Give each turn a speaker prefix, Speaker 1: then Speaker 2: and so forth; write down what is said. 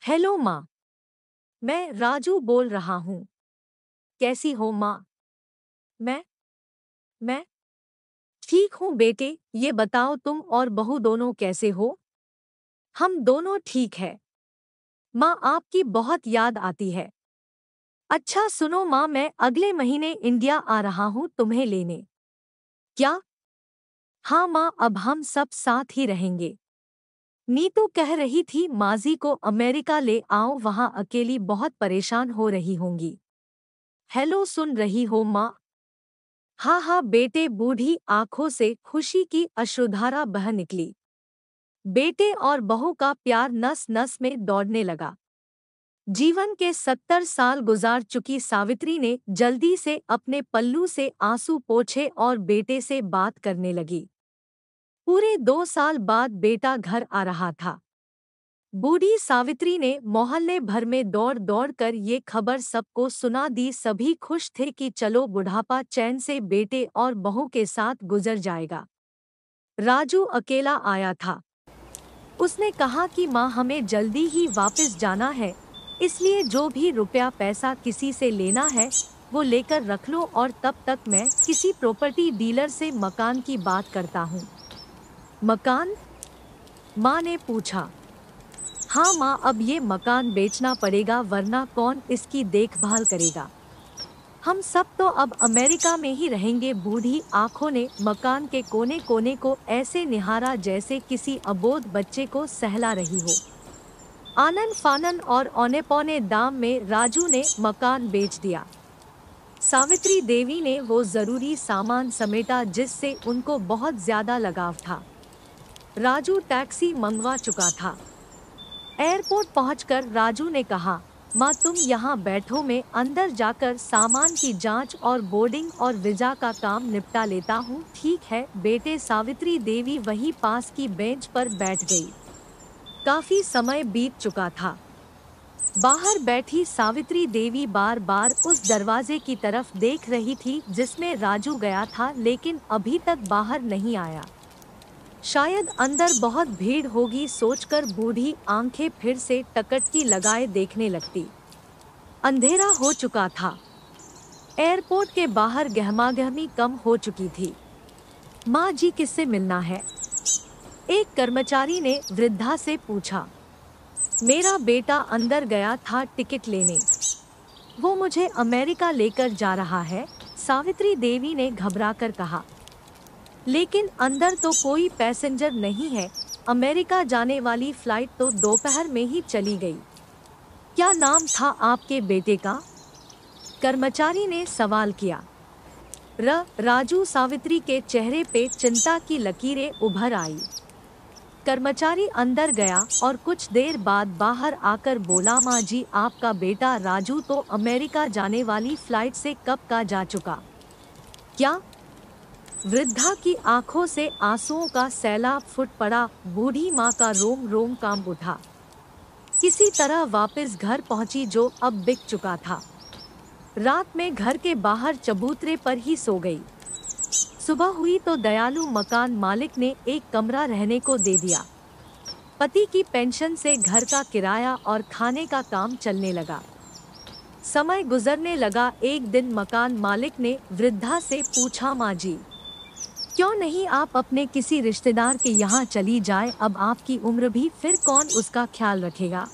Speaker 1: Hello माँ। मैं राजू बोल रहा हूँ। कैसी हो माँ? मैं मैं ठीक हूँ बेटे। ये बताओ तुम और बहू दोनों कैसे हो? हम दोनों ठीक है। माँ आपकी बहुत याद आती है। अच्छा सुनो माँ, मैं अगले महीने इंडिया आ रहा हूँ तुम्हें लेने। क्या? हाँ माँ, अब हम सब साथ ही रहेंगे। नीतू कह रही थी माजी को अमेरिका ले आओ, वहाँ अकेली बहुत परेशान हो रही होंगी। हेलो, सुन रही हो माँ? हाँ हाँ बेटे। बूढ़ी आंखों से खुशी की अश्रुधारा बह निकली। बेटे और बहू का प्यार नस नस में दौड़ने लगा। जीवन के 70 साल गुजार चुकी सावित्री ने जल्दी से अपने पल्लू से आंसू पोंछे और बेटे से बात करने लगी। पूरे 2 साल बाद बेटा घर आ रहा था। बूढ़ी सावित्री ने मोहल्ले भर में दौड़ दौड़ कर ये खबर सबको सुना दी। सभी खुश थे कि चलो बुढ़ापा चैन से बेटे और बहू के साथ गुजर जाएगा। राजू अकेला आया था। उसने कहा कि माँ, हमें जल्दी ही वापस जाना है, इसलिए जो भी रुपया पैसा किसी से लेना है वो लेकर रख लो, और तब तक मैं किसी प्रॉपर्टी डीलर से मकान की बात करता हूँ। मकान? माँ ने पूछा। हाँ माँ, अब ये मकान बेचना पड़ेगा वरना कौन इसकी देखभाल करेगा। हम सब तो अब अमेरिका में ही रहेंगे। बूढ़ी आंखों ने मकान के कोने कोने को ऐसे निहारा जैसे किसी अबोध बच्चे को सहला रही हो। आनन फानन और औने पौने दाम में राजू ने मकान बेच दिया। सावित्री देवी ने वो जरूरी सामान समेटा जिससे उनको बहुत ज्यादा लगाव था। राजू टैक्सी मंगवा चुका था। एयरपोर्ट पहुंचकर राजू ने कहा, माँ तुम यहाँ बैठो, मैं अंदर जाकर सामान की जांच और बोर्डिंग और वीजा का काम निपटा लेता हूँ। ठीक है बेटे। सावित्री देवी वहीं पास की बेंच पर बैठ गई। काफी समय बीत चुका था। बाहर बैठी सावित्री देवी बार बार उस दरवाजे की तरफ देख रही थी जिसमें राजू गया था, लेकिन अभी तक बाहर नहीं आया। शायद अंदर बहुत भीड़ होगी सोचकर बूढ़ी आंखें फिर से टकटकी लगाए देखने लगती। अंधेरा हो चुका था। एयरपोर्ट के बाहर गहमागहमी कम हो चुकी थी। माँ जी, किससे मिलना है? एक कर्मचारी ने वृद्धा से पूछा। मेरा बेटा अंदर गया था टिकट लेने। वो मुझे अमेरिका लेकर जा रहा है, सावित्री देवी ने घबराकर कहा। लेकिन अंदर तो कोई पैसेंजर नहीं है। अमेरिका जाने वाली फ्लाइट तो दोपहर में ही चली गई। क्या नाम था आपके बेटे का? कर्मचारी ने सवाल किया। राजू। सावित्री के चेहरे पे चिंता की लकीरें उभर आई। कर्मचारी अंदर गया और कुछ देर बाद बाहर आकर बोला, माँ जी, आपका बेटा राजू तो अमेरिका जाने वाली फ्लाइट से कब का जा चुका। क्या? वृद्धा की आंखों से आंसुओं का सैलाब फूट पड़ा। बूढ़ी माँ का रोम रोम कांप उठा। किसी तरह वापस घर पहुंची जो अब बिक चुका था। रात में घर के बाहर चबूतरे पर ही सो गई। सुबह हुई तो दयालु मकान मालिक ने एक कमरा रहने को दे दिया। पति की पेंशन से घर का किराया और खाने का काम चलने लगा। समय गुजरने लगा। एक दिन मकान मालिक ने वृद्धा से पूछा, माँ जी, क्यों नहीं आप अपने किसी रिश्तेदार के यहाँ चली जाए? अब आपकी उम्र भी, फिर कौन उसका ख्याल रखेगा।